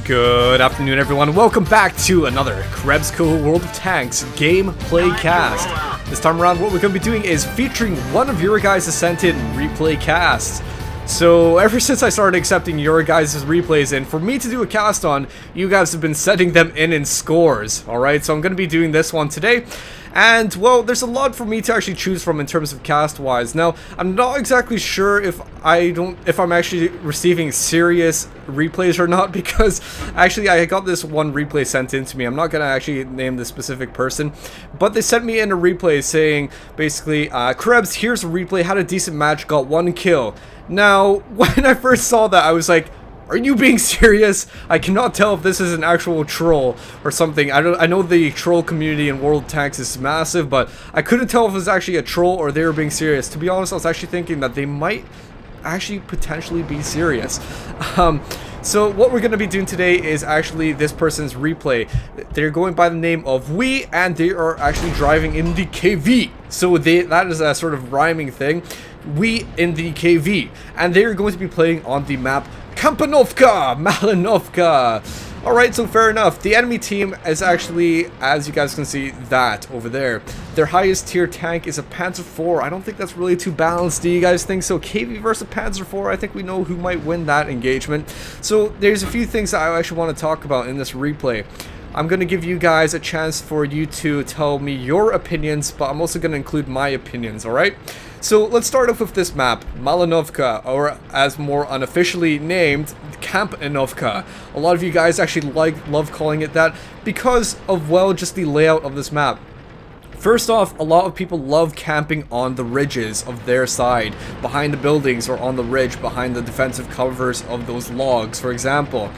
Good afternoon, everyone. Welcome back to another KrebsCOHO World of Tanks gameplay cast. This time around, what we're going to be doing is featuring one of your guys' Ascended replay casts. So, ever since I started accepting your guys' replays in, for me to do a cast on, you guys have been setting them in scores. Alright, so I'm going to be doing this one today. And, well, there's a lot for me to actually choose from in terms of cast-wise. Now, I'm not exactly sure if I'm actually receiving serious replays or not, because actually I got this one replay sent in to me. I'm not gonna actually name the specific person, but they sent me in a replay saying, basically, Krebs, here's a replay, had a decent match, got 1 kill. Now, when I first saw that, I was like, are you being serious? I cannot tell if this is an actual troll or something. I know the troll community in World of Tanks is massive, but I couldn't tell if it was actually a troll or they were being serious. To be honest, I was actually thinking that they might actually potentially be serious. So what we're going to be doing today is actually this person's replay. They're going by the name of We, and they are actually driving in the KV. So that is a sort of rhyming thing. We in the KV. And they are going to be playing on the map Campinovka, Malinovka. Alright, so fair enough. The enemy team is actually, as you guys can see, that over there. Their highest tier tank is a Panzer IV. I don't think that's really too balanced. Do you guys think so? KV versus Panzer IV, I think we know who might win that engagement. So there's a few things that I actually want to talk about in this replay. I'm going to give you guys a chance for you to tell me your opinions, but I'm also going to include my opinions, alright? So let's start off with this map, Malinovka, or as more unofficially named, Campinovka. A lot of you guys actually love calling it that because of, well, just the layout of this map. First off, a lot of people love camping on the ridges of their side, behind the buildings or on the ridge, behind the defensive covers of those logs, for example.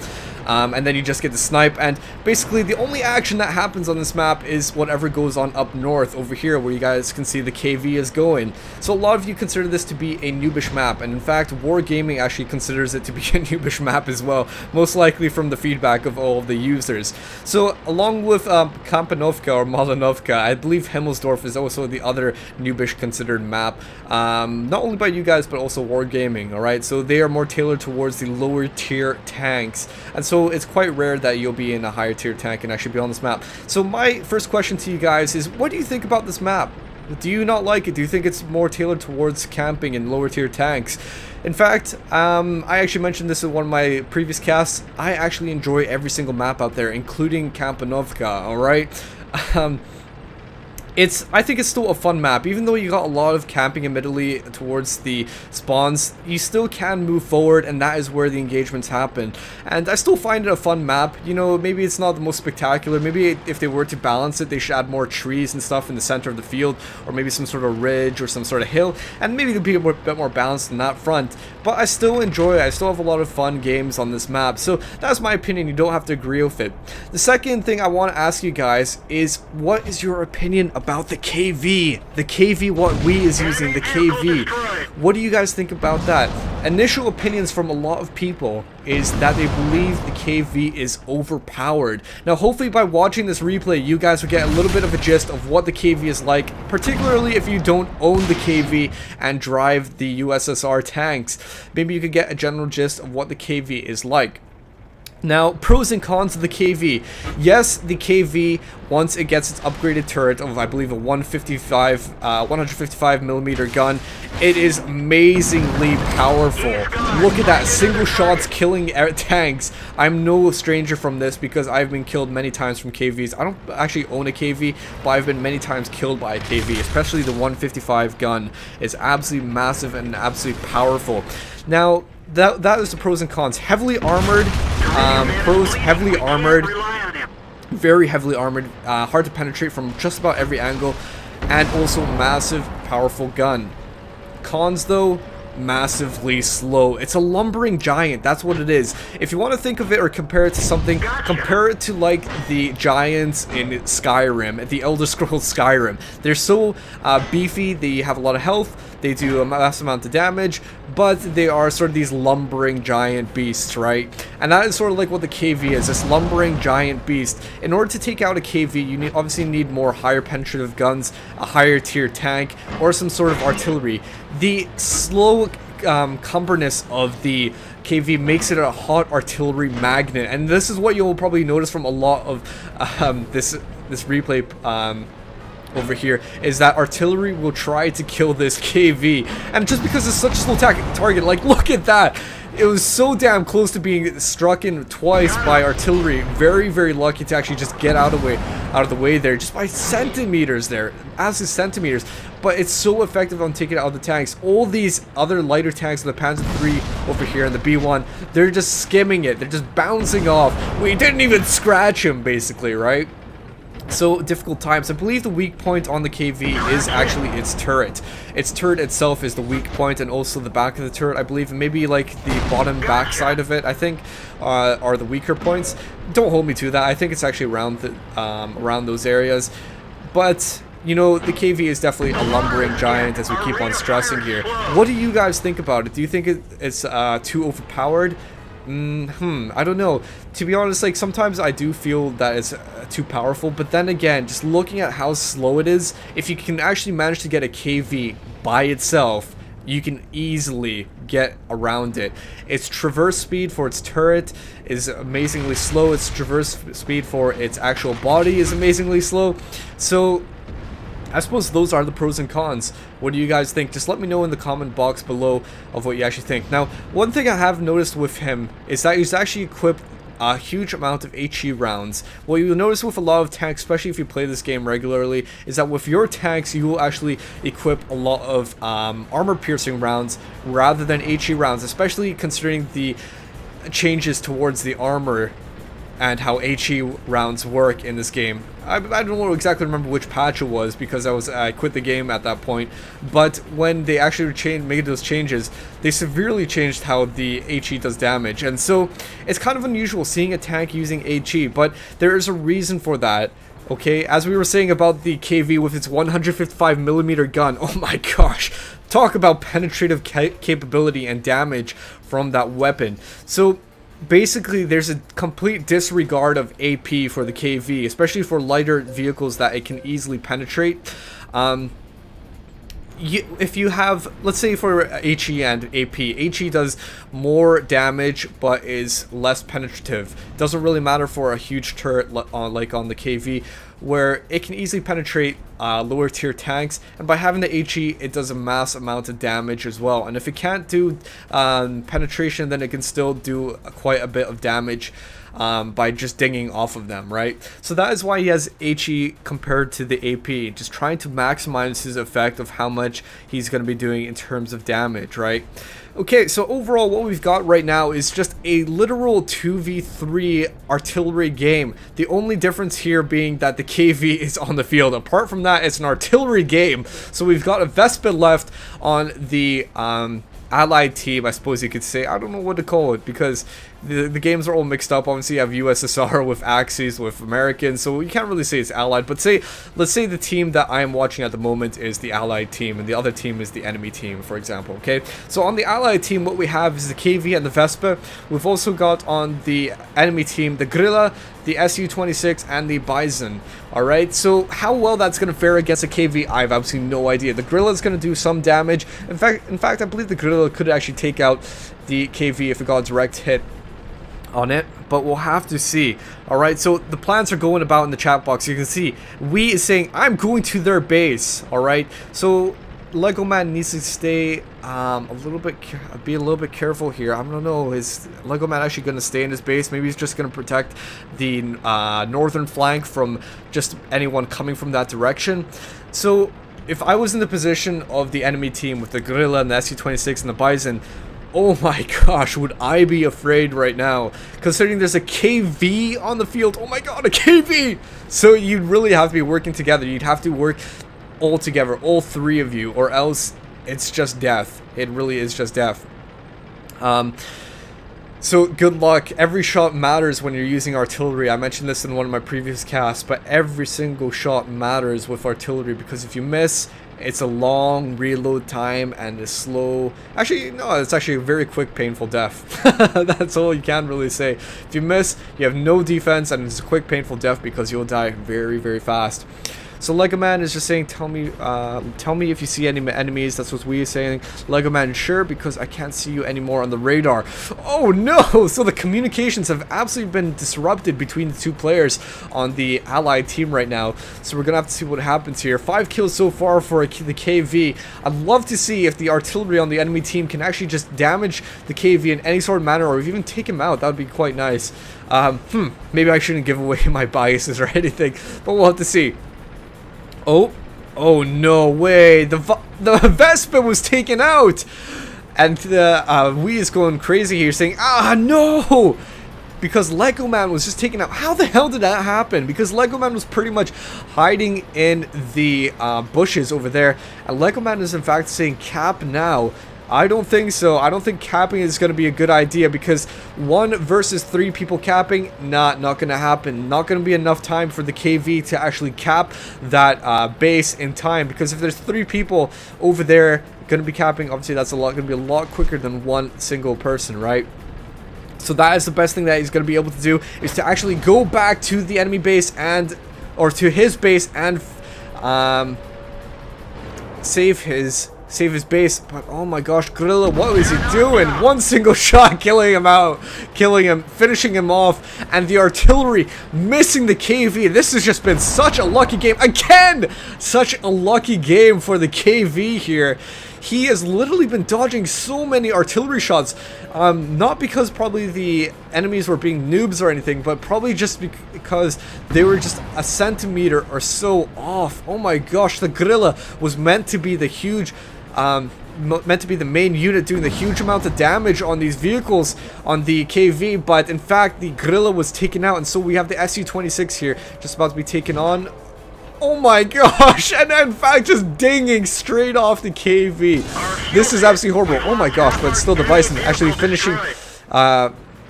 And then you just get to snipe, and basically the only action that happens on this map is whatever goes on up north over here where you guys can see the KV is going. So a lot of you consider this to be a noobish map, and in fact Wargaming actually considers it to be a noobish map as well, most likely from the feedback of all of the users. So along with Campinovka or Malinovka, I believe Himmelsdorf is also the other noobish considered map, not only by you guys but also Wargaming, alright? So they are more tailored towards the lower tier tanks, and so it's quite rare that you'll be in a higher tier tank and actually be on this map. So my first question to you guys is, what do you think about this map? Do you not like it? Do you think it's more tailored towards camping in lower tier tanks? In fact, I actually mentioned this in one of my previous casts. I actually enjoy every single map out there, including Campinovka, alright? I think it's still a fun map. Even though you got a lot of camping admittedly towards the spawns, you still can move forward, and that is where the engagements happen. And I still find it a fun map. You know, maybe it's not the most spectacular. Maybe if they were to balance it, they should add more trees and stuff in the center of the field, or maybe some sort of ridge or some sort of hill, and maybe it'd be a bit more balanced in that front. But I still enjoy it. I still have a lot of fun games on this map. So that's my opinion. You don't have to agree with it. The second thing I want to ask you guys is, what is your opinion about the KV? The KV, what We is using, the KV. What do you guys think about that? Initial opinions from a lot of people is that they believe the KV is overpowered. Now, hopefully by watching this replay, you guys will get a little bit of a gist of what the KV is like, particularly if you don't own the KV and drive the USSR tanks. Maybe you could get a general gist of what the KV is like. Now, pros and cons of the KV. Yes, the KV, once it gets its upgraded turret of, I believe, a 155mm gun, it is amazingly powerful. Look at that, single shots killing tanks. I'm no stranger from this because I've been killed many times from KVs. I don't actually own a KV, but I've been many times killed by a KV, especially the 155 gun. It's absolutely massive and absolutely powerful. Now, that is the pros and cons. Heavily armored, pros, heavily armored, very heavily armored, hard to penetrate from just about every angle, and also massive, powerful gun. Cons though, massively slow. It's a lumbering giant, that's what it is. If you want to think of it or compare it to something, compare it to like the giants in Skyrim, the Elder Scrolls Skyrim. They're so beefy, they have a lot of health, they do a massive amount of damage, but they are sort of these lumbering giant beasts, right? And that is sort of like what the KV is, this lumbering giant beast. In order to take out a KV, you obviously need more higher penetrative guns, a higher tier tank, or some sort of artillery. The slow cumberness of the KV makes it a hot artillery magnet, and this is what you'll probably notice from a lot of this replay over here, is that artillery will try to kill this KV, and just because it's such a slow target, like look at that, it was so damn close to being struck in twice by artillery. Very, very lucky to actually just get out of the way there, just by centimeters there, absolute centimeters. But it's so effective on taking out the tanks. All these other lighter tanks, the Panzer III over here and the B1, they're just skimming it. They're just bouncing off. We didn't even scratch him, basically, right? So difficult times. I believe the weak point on the KV is actually its turret. Its turret itself is the weak point, and also the back of the turret, I believe. Maybe like the bottom back side of it, I think, are the weaker points. Don't hold me to that. I think it's actually around the around those areas. But you know, the KV is definitely a lumbering giant, as we keep on stressing here. What do you guys think about it? Do you think it's too overpowered? I don't know. To be honest, like, sometimes I do feel that it's too powerful, but then again, just looking at how slow it is, if you can actually manage to get a KV by itself, you can easily get around it. Its traverse speed for its turret is amazingly slow. Its traverse speed for its actual body is amazingly slow. So I suppose those are the pros and cons. What do you guys think? Just let me know in the comment box below of what you actually think. Now, one thing I have noticed with him is that he's actually equipped a huge amount of HE rounds. What you'll notice with a lot of tanks, especially if you play this game regularly, is that with your tanks, you will actually equip a lot of armor-piercing rounds rather than HE rounds, especially considering the changes towards the armor and how HE rounds work in this game. I don't exactly remember which patch it was, because I quit the game at that point, but when they actually made those changes, they severely changed how the HE does damage, and so it's kind of unusual seeing a tank using HE, but there is a reason for that. Okay, as we were saying about the KV with its 155mm gun, oh my gosh, talk about penetrative capability and damage from that weapon. So basically, there's a complete disregard of AP for the KV, especially for lighter vehicles that it can easily penetrate. If you have, let's say for HE and AP, HE does more damage but is less penetrative. Doesn't really matter for a huge turret like on the KV, where it can easily penetrate lower tier tanks, and by having the HE, it does a mass amount of damage as well. And if it can't do penetration, then it can still do quite a bit of damage by just dinging off of them, right? So that is why he has HE compared to the AP, just trying to maximize his effect of how much he's going to be doing in terms of damage, right? Okay, so overall what we've got right now is just a literal 2v3 artillery game. The only difference here being that the KV is on the field. Apart from that, it's an artillery game. So we've got a Vespa left on the allied team, I suppose you could say. I don't know what to call it, because the games are all mixed up. Obviously you have USSR with Axis with Americans, so you can't really say it's allied, but let's say the team that I am watching at the moment is the allied team and the other team is the enemy team, for example. Okay, so on the allied team what we have is the KV and the Vespa. We've also got on the enemy team the Grilla, the Su-26 and the Bison. Alright, so how well that's going to fare against a KV, I have absolutely no idea. The Grilla is going to do some damage. In fact, I believe the Grilla could actually take out the KV if it got a direct hit on it, but we'll have to see. Alright, so the plans are going about in the chat box. You can see We is saying, I'm going to their base. Alright, so Lego Man needs to stay be a little bit careful here. I don't know, is Lego Man actually going to stay in his base? Maybe he's just going to protect the northern flank from just anyone coming from that direction. So if I was in the position of the enemy team with the Gorilla and the Su-26 and the Bison, oh my gosh, would I be afraid right now, considering there's a KV on the field. Oh my god, a KV! So you'd really have to be working together. You'd have to work all together, all three of you, or else it's just death. It really is just death. So good luck. Every shot matters when you're using artillery. I mentioned this in one of my previous casts, but every single shot matters with artillery, because if you miss, it's a long reload time and a slow... Actually, no, it's actually a very quick, painful death. That's all you can really say. If you miss, you have no defense, and it's a quick, painful death because you'll die very, very fast. So Lego Man is just saying, tell me if you see any enemies. That's what we are saying. Lego Man, sure, because I can't see you anymore on the radar. Oh no! So the communications have absolutely been disrupted between the two players on the allied team right now. So we're gonna have to see what happens here. 5 kills so far for the KV. I'd love to see if the artillery on the enemy team can actually just damage the KV in any sort of manner, or even take him out. That would be quite nice. Maybe I shouldn't give away my biases or anything, but we'll have to see. Oh no way! The Vespa was taken out, and the Wii is going crazy here, saying, "Ah no!" Because Lego Man was just taken out. How the hell did that happen? Because Lego Man was pretty much hiding in the bushes over there, and Lego Man is in fact saying, "Cap now." I don't think so. I don't think capping is going to be a good idea, because 1 versus 3 people capping, not going to happen. Not going to be enough time for the KV to actually cap that base in time, because if there's 3 people over there going to be capping, obviously that's going to be a lot quicker than 1 single person, right? So that is the best thing that he's going to be able to do, is to actually go back to the enemy base or to his base and save his base. But oh my gosh, Gorilla, what was he doing? 1 single shot killing him, finishing him off, and the artillery missing the KV. This has just been such a lucky game again. Such a lucky game for the KV here. He has literally been dodging so many artillery shots, not because probably the enemies were being noobs or anything, but probably just because they were just a centimeter or so off. Oh my gosh, the Gorilla was meant to be the huge, meant to be the main unit doing the huge amount of damage on these vehicles on the KV, but in fact the Gorilla was taken out, and so we have the Su-26 here just about to be taken on. Oh my gosh, and in fact just dinging straight off the KV. This is absolutely horrible. Oh my gosh, but still the Bison actually finishing,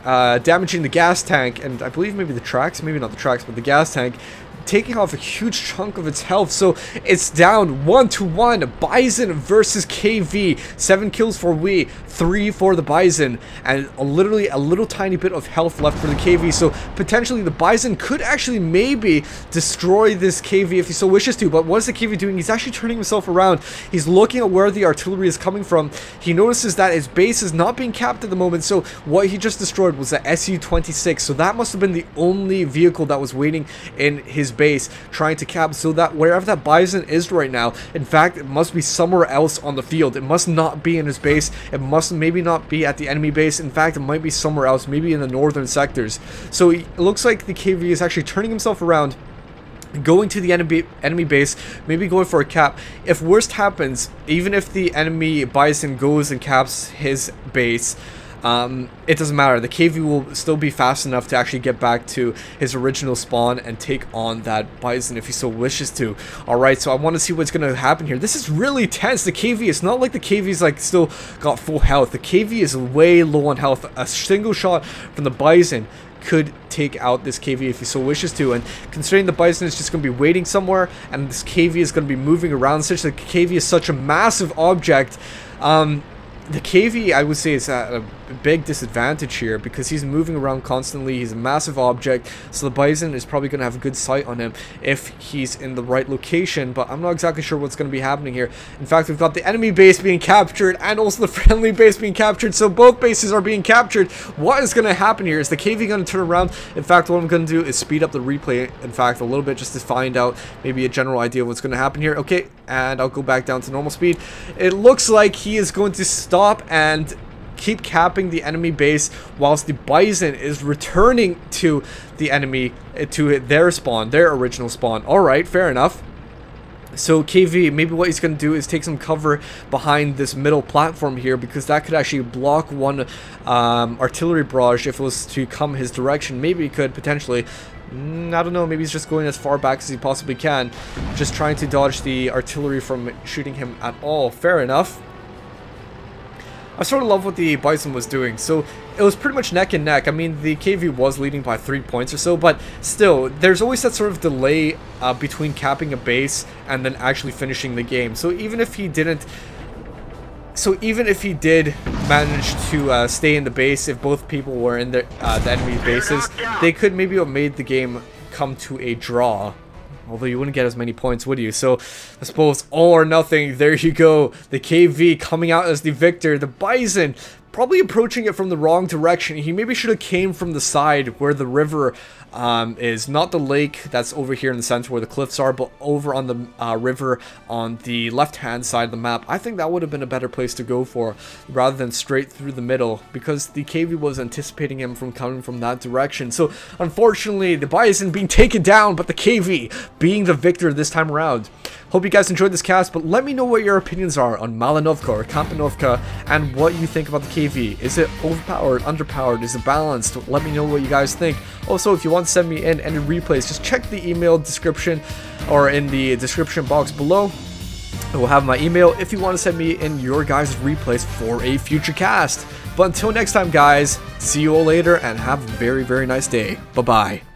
damaging the gas tank, and I believe maybe the tracks, maybe not the tracks, but the gas tank, taking off a huge chunk of its health. So it's down 1-1. Bison versus KV. 7 kills for Wii, 3 for the Bison, and literally a little tiny bit of health left for the KV. So potentially the Bison could actually maybe destroy this KV if he so wishes to. But what is the KV doing? He's actually turning himself around. He's looking at where the artillery is coming from. He notices that his base is not being capped at the moment. So what he just destroyed was the Su-26. So that must have been the only vehicle that was waiting in his base trying to cap, so that wherever that Bison is right now, in fact it must be somewhere else on the field. It must not be in his base. It must maybe not be at the enemy base. In fact, it might be somewhere else, maybe in the northern sectors. So it looks like the KV is actually turning himself around, going to the enemy base, maybe going for a cap. If worst happens, even if the enemy Bison goes and caps his base, it doesn't matter. The KV will still be fast enough to actually get back to his original spawn and take on that Bison if he so wishes to. Alright, so I want to see what's going to happen here. This is really tense. The KV, it's not like the KV's like still got full health. The KV is way low on health. A single shot from the Bison could take out this KV if he so wishes to, and considering the Bison is just going to be waiting somewhere and this KV is going to be moving around, such that the KV is such a massive object, the KV, I would say, is at a big disadvantage here because he's moving around constantly. He's a massive object, so the Bison is probably going to have a good sight on him if he's in the right location, but I'm not exactly sure what's going to be happening here. In fact, we've got the enemy base being captured and also the friendly base being captured, so both bases are being captured. What is going to happen here? Is the KV going to turn around? In fact, what I'm going to do is speed up the replay, in fact, a little bit just to find out maybe a general idea of what's going to happen here. Okay, and I'll go back down to normal speed. It looks like he is going to stop and keep capping the enemy base whilst the Bison is returning to the enemy, to their spawn, their original spawn. Alright, fair enough. So KV, maybe what he's going to do is take some cover behind this middle platform here, because that could actually block one artillery barrage if it was to come his direction. Maybe he could potentially. I don't know, maybe he's just going as far back as he possibly can, just trying to dodge the artillery from shooting him at all. Fair enough. I sort of love what the Bison was doing. So it was pretty much neck and neck. I mean, the KV was leading by 3 points or so, but still, there's always that sort of delay between capping a base and then actually finishing the game. So even if he didn't, manage to stay in the base, if both people were in the enemy bases, they could maybe have made the game come to a draw. Although you wouldn't get as many points, would you? So I suppose all or nothing. There you go. The KV coming out as the victor. The Bison probably approaching it from the wrong direction. He maybe should have came from the side where the river is, not the lake that's over here in the center where the cliffs are, but over on the river on the left-hand side of the map. I think that would have been a better place to go for, rather than straight through the middle, because the KV was anticipating him from coming from that direction. So unfortunately, the Bison being taken down, but the KV being the victor this time around. Hope you guys enjoyed this cast, but let me know what your opinions are on Malinovka or Campinovka and what you think about the KV. Is it overpowered, underpowered, is it balanced? Let me know what you guys think. Also, if you want to send me in any replays, just check the email description or in the description box below. I will have my email if you want to send me in your guys' replays for a future cast. But until next time, guys, see you all later and have a very, very nice day. Bye-bye.